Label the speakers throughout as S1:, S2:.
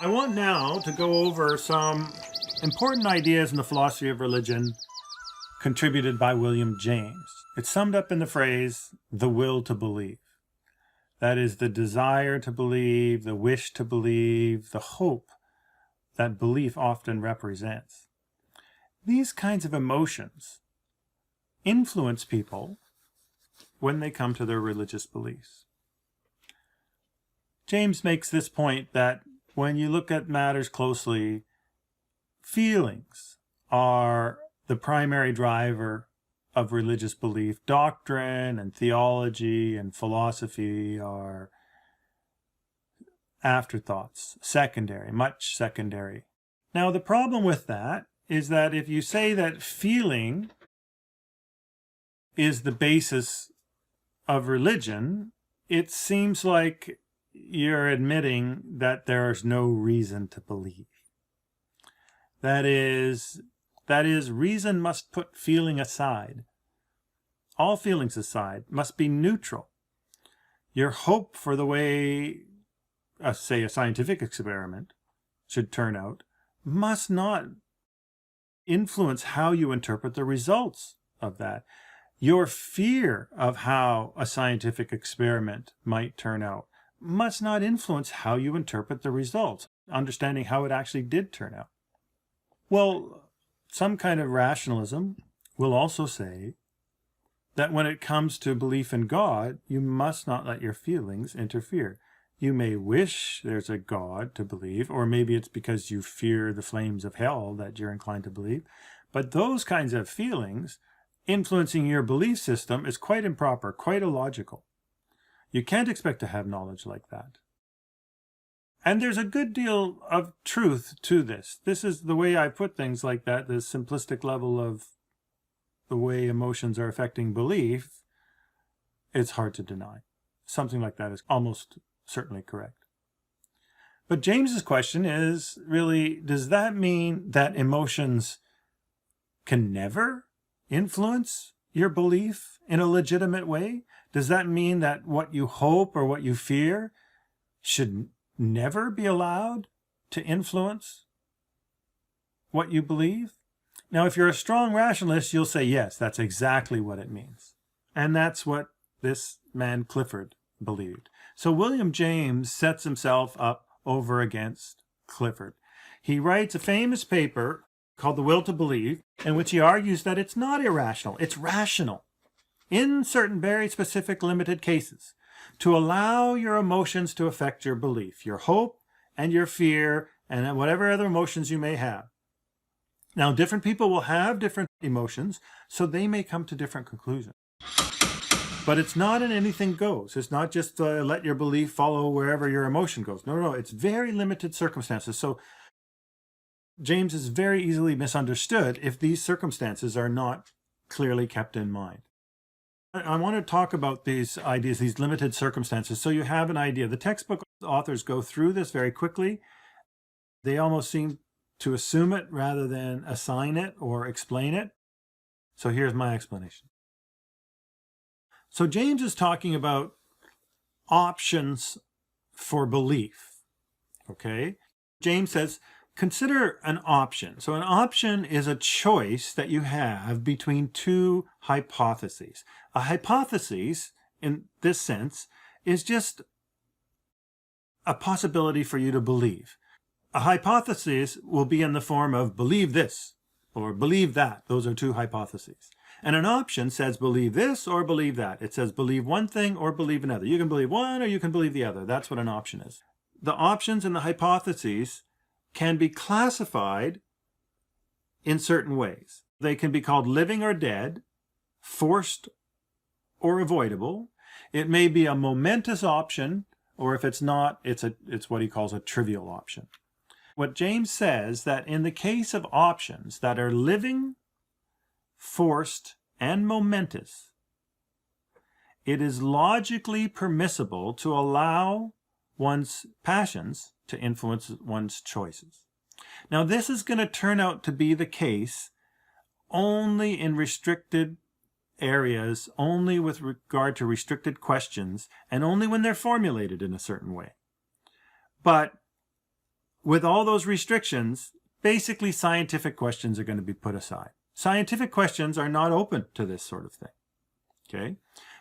S1: I want now to go over some important ideas in the philosophy of religion contributed by William James. It's summed up in the phrase, the will to believe. That is the desire to believe, the wish to believe, the hope that belief often represents. These kinds of emotions influence people when they come to their religious beliefs. James makes this point that when you look at matters closely, feelings are the primary driver of religious belief. Doctrine and theology and philosophy are afterthoughts, secondary, much secondary. Now, the problem with that is that if you say that feeling is the basis of religion, it seems like you're admitting that there is no reason to believe. That is, reason must put feeling aside. All feelings aside, must be neutral. Your hope for the way, say, a scientific experiment should turn out must not influence how you interpret the results of that. Your fear of how a scientific experiment might turn out must not influence how you interpret the results, understanding how it actually did turn out. Well, some kind of rationalism will also say that when it comes to belief in God, you must not let your feelings interfere. You may wish there's a God to believe, or maybe it's because you fear the flames of hell that you're inclined to believe, but those kinds of feelings influencing your belief system is quite improper, quite illogical. You can't expect to have knowledge like that. And there's a good deal of truth to this. This is the way I put things like that, the simplistic level of the way emotions are affecting belief. It's hard to deny. Something like that is almost certainly correct. But James's question is really, does that mean that emotions can never influence your belief in a legitimate way? Does that mean that what you hope or what you fear should never be allowed to influence what you believe? Now, if you're a strong rationalist, you'll say, yes, that's exactly what it means. And that's what this man Clifford believed. So William James sets himself up over against Clifford. He writes a famous paper called The Will to Believe, in which he argues that it's not irrational, it's rational, in certain very specific limited cases, to allow your emotions to affect your belief, your hope and your fear and whatever other emotions you may have. Now, different people will have different emotions, so they may come to different conclusions. But it's not an anything goes. It's not just let your belief follow wherever your emotion goes. No, it's very limited circumstances. So James is very easily misunderstood if these circumstances are not clearly kept in mind. I want to talk about these ideas, these limited circumstances, so you have an idea. The textbook authors go through this very quickly. They almost seem to assume it rather than assign it or explain it. So here's my explanation. So James is talking about options for belief, okay? James says, consider an option. So an option is a choice that you have between two hypotheses. A hypothesis, in this sense, is just a possibility for you to believe. A hypothesis will be in the form of believe this or believe that. Those are two hypotheses. And an option says believe this or believe that. It says believe one thing or believe another. You can believe one or you can believe the other. That's what an option is. The options and the hypotheses can be classified in certain ways. They can be called living or dead, forced or avoidable. It may be a momentous option, or if it's not, it's what he calls a trivial option. What James says that in the case of options that are living, forced, and momentous, it is logically permissible to allow one's passions to influence one's choices. Now, this is going to turn out to be the case only in restricted areas, only with regard to restricted questions, and only when they're formulated in a certain way. But with all those restrictions, basically scientific questions are going to be put aside. Scientific questions are not open to this sort of thing. Okay?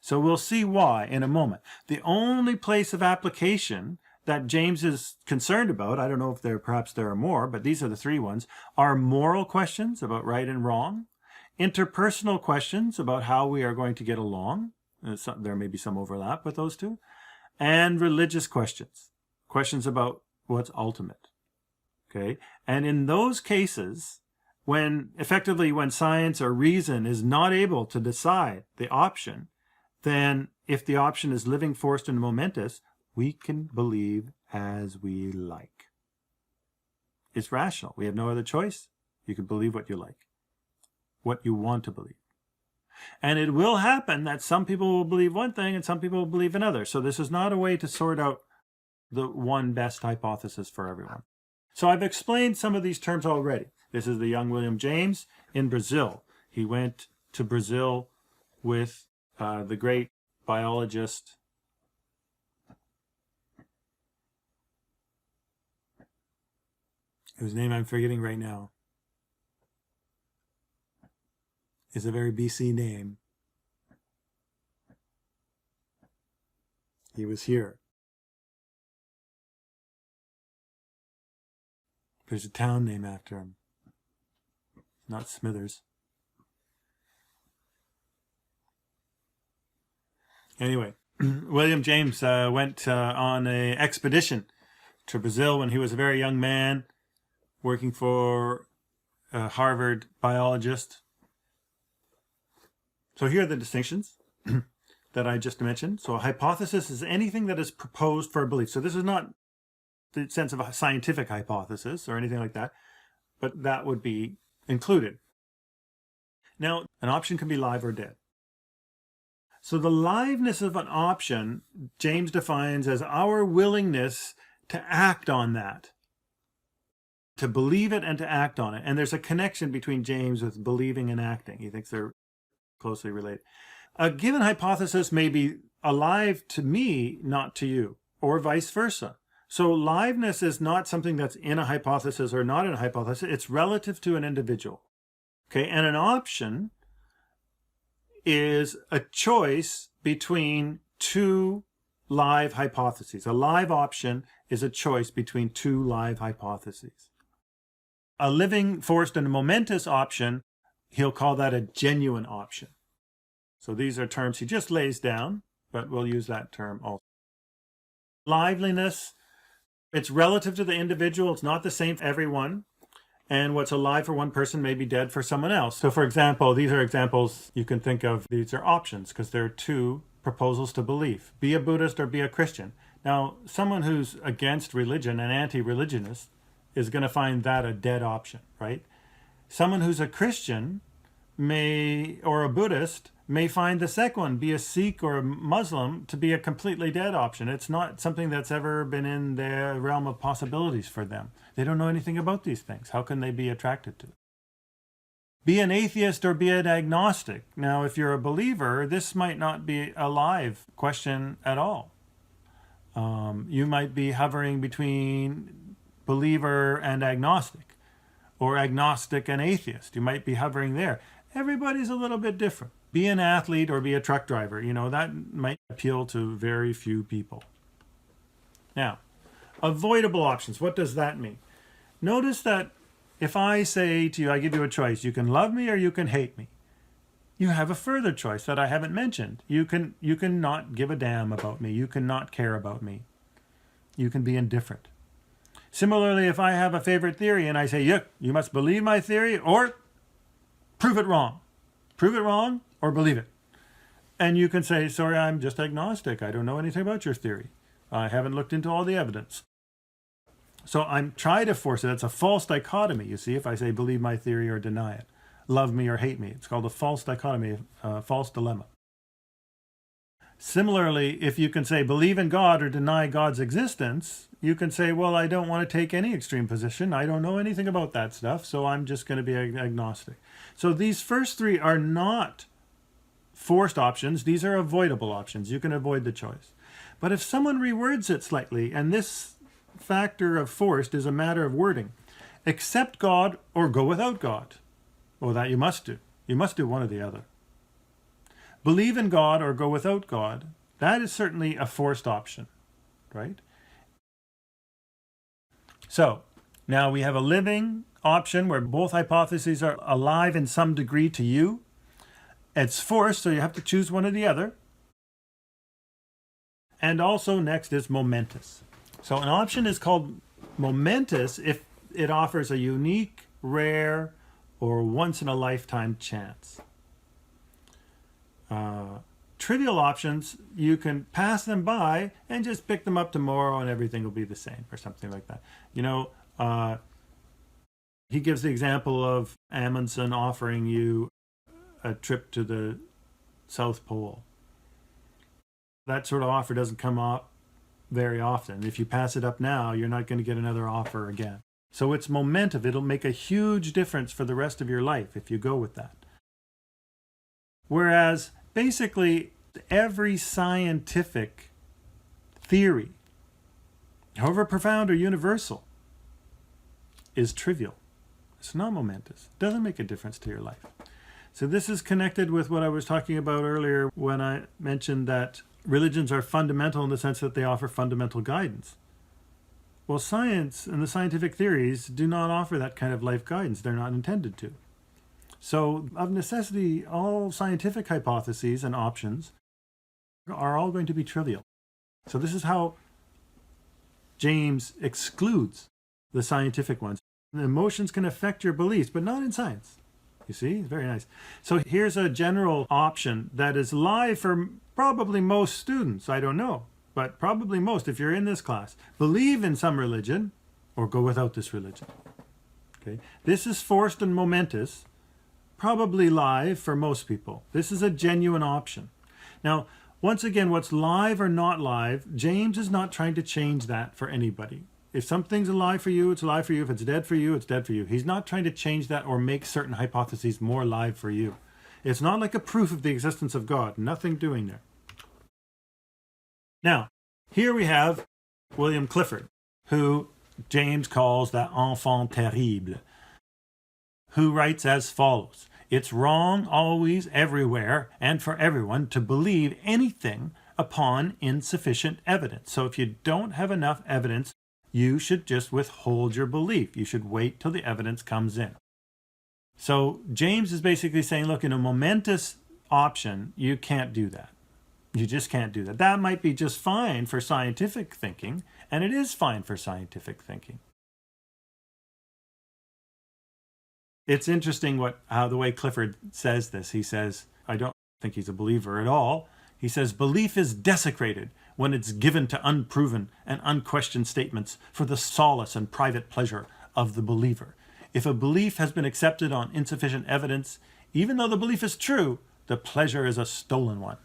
S1: So we'll see why in a moment. The only place of application that James is concerned about, I don't know if perhaps there are more, but these are the three ones, are moral questions about right and wrong, interpersonal questions about how we are going to get along. There may be some overlap with those two. And religious questions. Questions about what's ultimate. Okay? And in those cases, when science or reason is not able to decide the option, then if the option is living, forced, and momentous, we can believe as we like. It's rational. We have no other choice. You can believe what you like, what you want to believe. And it will happen that some people will believe one thing and some people will believe another. So this is not a way to sort out the one best hypothesis for everyone. So I've explained some of these terms already. This is the young William James in Brazil. He went to Brazil with the great biologist whose name I'm forgetting right now. Is a very BC name. He was here. There's a town named after him. Not Smithers. Anyway, William James went on an expedition to Brazil when he was a very young man, working for a Harvard biologist. So here are the distinctions that I just mentioned. So a hypothesis is anything that is proposed for a belief. So this is not the sense of a scientific hypothesis or anything like that, but that would be included. Now, an option can be live or dead. So the liveness of an option, James defines as our willingness to act on that, to believe it and to act on it. And there's a connection between James with believing and acting. He thinks they're closely related. A given hypothesis may be alive to me, not to you, or vice versa. So liveness is not something that's in a hypothesis or not in a hypothesis. It's relative to an individual. Okay, and an option is a choice between two live hypotheses. A live option is a choice between two live hypotheses. A living, forced, and momentous option, he'll call that a genuine option. So these are terms he just lays down, but we'll use that term also. Liveliness, it's relative to the individual. It's not the same for everyone. And what's alive for one person may be dead for someone else. So for example, these are examples you can think of. These are options because there are two proposals to belief. Be a Buddhist or be a Christian. Now, someone who's against religion, an anti-religionist, is going to find that a dead option, right? Someone who's a Christian or a Buddhist may find the second one, be a Sikh or a Muslim, to be a completely dead option. It's not something that's ever been in the realm of possibilities for them. They don't know anything about these things. How can they be attracted to it? Be an atheist or be an agnostic. Now, if you're a believer, this might not be a live question at all. You might be hovering between believer and agnostic, or agnostic and atheist. You might be hovering there. Everybody's a little bit different. Be an athlete or be a truck driver. You know, that might appeal to very few people. Now, avoidable options. What does that mean? Notice that if I say to you, I give you a choice, you can love me or you can hate me. You have a further choice that I haven't mentioned. You can not give a damn about me. You can not care about me. You can be indifferent. Similarly, if I have a favorite theory and I say, you must believe my theory or prove it wrong. Prove it wrong or believe it. And you can say, sorry, I'm just agnostic. I don't know anything about your theory. I haven't looked into all the evidence. So I'm trying to force it. It's a false dichotomy, you see, if I say believe my theory or deny it. Love me or hate me. It's called a false dichotomy, a false dilemma. Similarly, if you can say believe in God or deny God's existence, you can say, well, I don't want to take any extreme position. I don't know anything about that stuff, so I'm just going to be agnostic. So these first three are not forced options. These are avoidable options. You can avoid the choice. But if someone rewords it slightly, and this factor of forced is a matter of wording. Accept God or go without God. Well, that you must do. You must do one or the other. Believe in God or go without God. That is certainly a forced option, right? So now we have a living option where both hypotheses are alive in some degree to you. It's forced, so you have to choose one or the other. And also next is momentous. So an option is called momentous if it offers a unique, rare, or once-in-a-lifetime chance. Trivial options, you can pass them by and just pick them up tomorrow and everything will be the same or something like that. You know, he gives the example of Amundsen offering you a trip to the South Pole. That sort of offer doesn't come up very often. If you pass it up now, you're not going to get another offer again. So it's momentum. It'll make a huge difference for the rest of your life if you go with that. Whereas basically every scientific theory, however profound or universal, is trivial. It's not momentous. It doesn't make a difference to your life. So this is connected with what I was talking about earlier when I mentioned that religions are fundamental in the sense that they offer fundamental guidance. Well, science and the scientific theories do not offer that kind of life guidance. They're not intended to. So, of necessity, all scientific hypotheses and options are all going to be trivial. So this is how James excludes the scientific ones. The emotions can affect your beliefs, but not in science. You see? Very nice. So here's a general option that is live for probably most students. I don't know, but probably most, if you're in this class. Believe in some religion or go without this religion. Okay? This is forced and momentous, probably live for most people. This is a genuine option. Now, once again, what's live or not live, James is not trying to change that for anybody. If something's alive for you, it's alive for you. If it's dead for you, it's dead for you. He's not trying to change that or make certain hypotheses more live for you. It's not like a proof of the existence of God. Nothing doing there. Now, here we have William Clifford, who James calls the enfant terrible, who writes as follows: "It's wrong always, everywhere, and for everyone to believe anything upon insufficient evidence. So if you don't have enough evidence, you should just withhold your belief. You should wait till the evidence comes in." So James is basically saying, look, in a momentous option, you can't do that. You just can't do that. That might be just fine for scientific thinking, and it is fine for scientific thinking. It's interesting how the way Clifford says this. He says, I don't think he's a believer at all. He says, belief is desecrated when it's given to unproven and unquestioned statements for the solace and private pleasure of the believer. If a belief has been accepted on insufficient evidence, even though the belief is true, the pleasure is a stolen one.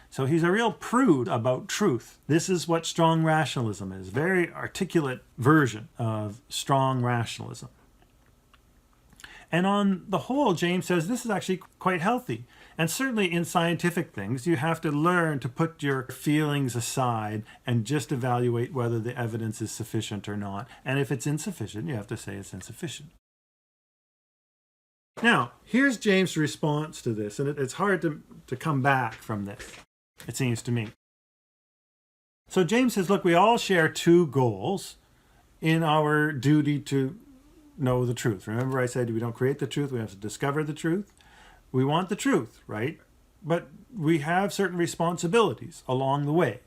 S1: So he's a real prude about truth. This is what strong rationalism is. Very articulate version of strong rationalism. And on the whole, James says this is actually quite healthy. And certainly in scientific things, you have to learn to put your feelings aside and just evaluate whether the evidence is sufficient or not. And if it's insufficient, you have to say it's insufficient. Now, here's James' response to this. And it's hard to come back from this, it seems to me. So James says, look, we all share two goals in our duty to know the truth. Remember I said we don't create the truth, we have to discover the truth. We want the truth, right? But we have certain responsibilities along the way.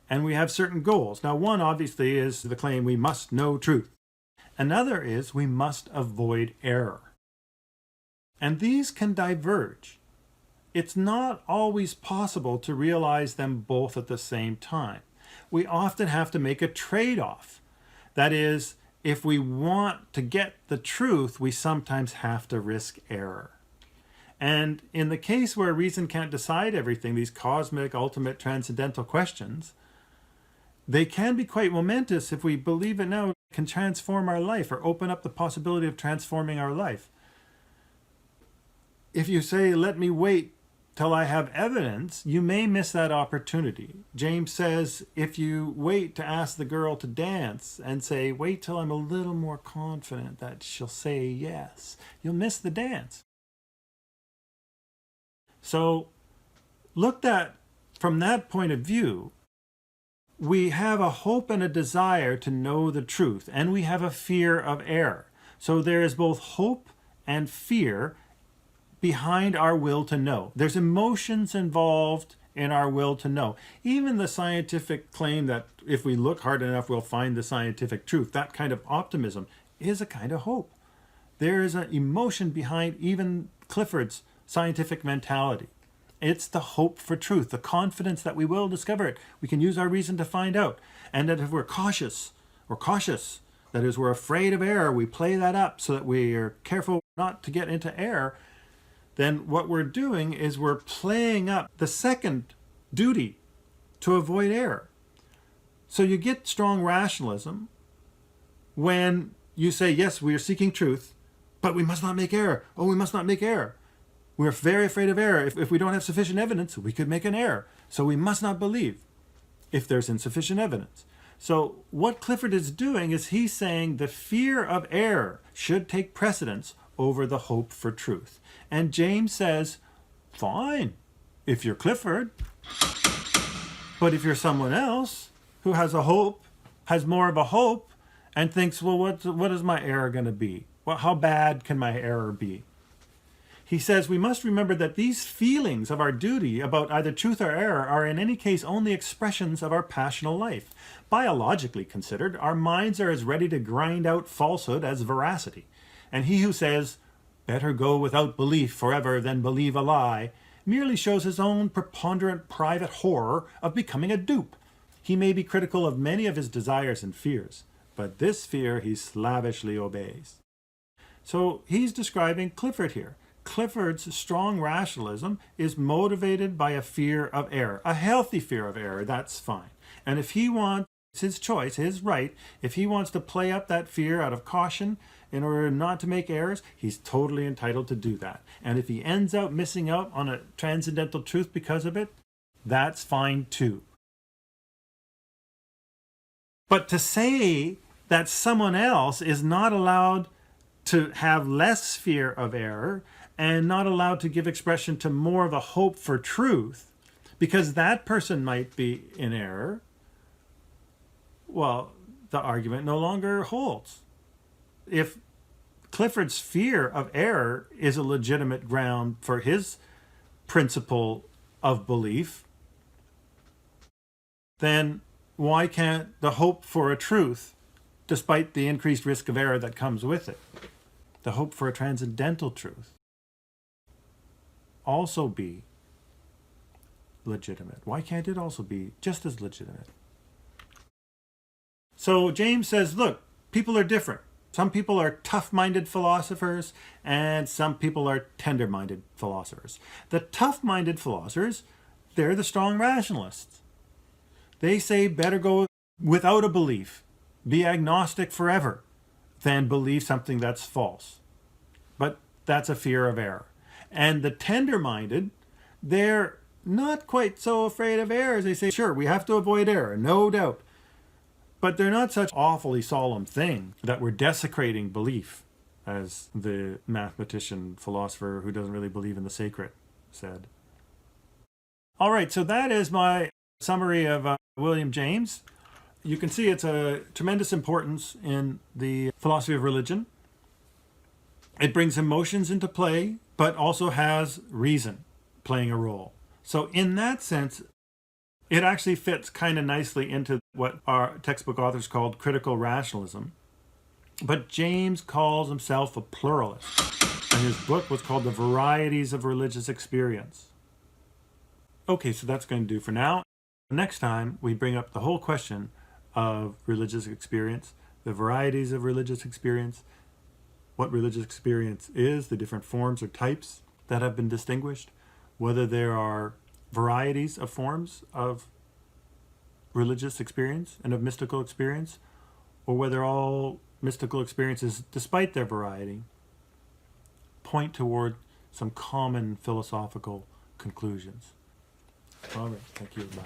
S1: And we have certain goals. Now, one obviously is the claim we must know truth. Another is we must avoid error. And these can diverge. It's not always possible to realize them both at the same time. We often have to make a trade-off. That is, if we want to get the truth, we sometimes have to risk error. And in the case where reason can't decide everything, these cosmic, ultimate, transcendental questions, they can be quite momentous if we believe it now can transform our life or open up the possibility of transforming our life. If you say, let me wait till I have evidence, you may miss that opportunity. James says, if you wait to ask the girl to dance and say, wait till I'm a little more confident that she'll say yes, you'll miss the dance. So looked at from that point of view, we have a hope and a desire to know the truth, and we have a fear of error. So there is both hope and fear behind our will to know. There's emotions involved in our will to know. Even the scientific claim that if we look hard enough, we'll find the scientific truth, that kind of optimism is a kind of hope. There is an emotion behind even Clifford's scientific mentality. It's the hope for truth, the confidence that we will discover it. We can use our reason to find out. And that if we're cautious, that is, we're afraid of error, we play that up so that we are careful not to get into error, then what we're doing is we're playing up the second duty to avoid error. So you get strong rationalism when you say, yes, we are seeking truth, but we must not make error. Oh, we must not make error. We're very afraid of error. If we don't have sufficient evidence, we could make an error. So we must not believe if there's insufficient evidence. So what Clifford is doing is he's saying the fear of error should take precedence over the hope for truth. And James says, fine, if you're Clifford. But if you're someone else who has a hope, has more of a hope, and thinks, well, what is my error going to be? Well, how bad can my error be? He says we must remember that these feelings of our duty about either truth or error are in any case only expressions of our passional life. Biologically considered, our minds are as ready to grind out falsehood as veracity. And he who says, better go without belief forever than believe a lie, merely shows his own preponderant private horror of becoming a dupe. He may be critical of many of his desires and fears, but this fear he slavishly obeys. So he's describing Clifford here. Clifford's strong rationalism is motivated by a fear of error, a healthy fear of error, that's fine. And if he wants, it's his choice, his right, if he wants to play up that fear out of caution in order not to make errors, he's totally entitled to do that. And if he ends up missing out on a transcendental truth because of it, that's fine too. But to say that someone else is not allowed to have less fear of error and not allowed to give expression to more of a hope for truth because that person might be in error, well, the argument no longer holds. If Clifford's fear of error is a legitimate ground for his principle of belief, then why can't the hope for a truth, despite the increased risk of error that comes with it, the hope for a transcendental truth, also be legitimate? Why can't it also be just as legitimate? So James says, look, people are different. Some people are tough-minded philosophers, and some people are tender-minded philosophers. The tough-minded philosophers, they're the strong rationalists. They say better go without a belief, be agnostic forever, than believe something that's false. But that's a fear of error. And the tender-minded, they're not quite so afraid of error. They say, sure, we have to avoid error, no doubt. But they're not such awfully solemn thing that we're desecrating belief, as the mathematician philosopher who doesn't really believe in the sacred said. All right, so that is my summary of William James. You can see it's a tremendous importance in the philosophy of religion. It brings emotions into play, but also has reason playing a role. So in that sense, it actually fits kind of nicely into what our textbook authors called critical rationalism. But James calls himself a pluralist, and his book was called The Varieties of Religious Experience. Okay, so that's going to do for now. Next time, we bring up the whole question of religious experience, the varieties of religious experience, what religious experience is, the different forms or types that have been distinguished, whether there are varieties of forms of religious experience and of mystical experience, or whether all mystical experiences, despite their variety, point toward some common philosophical conclusions. All right, thank you. Bye.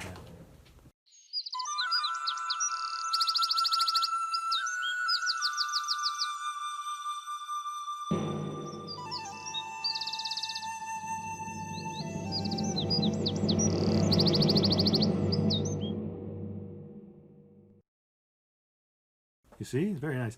S1: You see, it's very nice.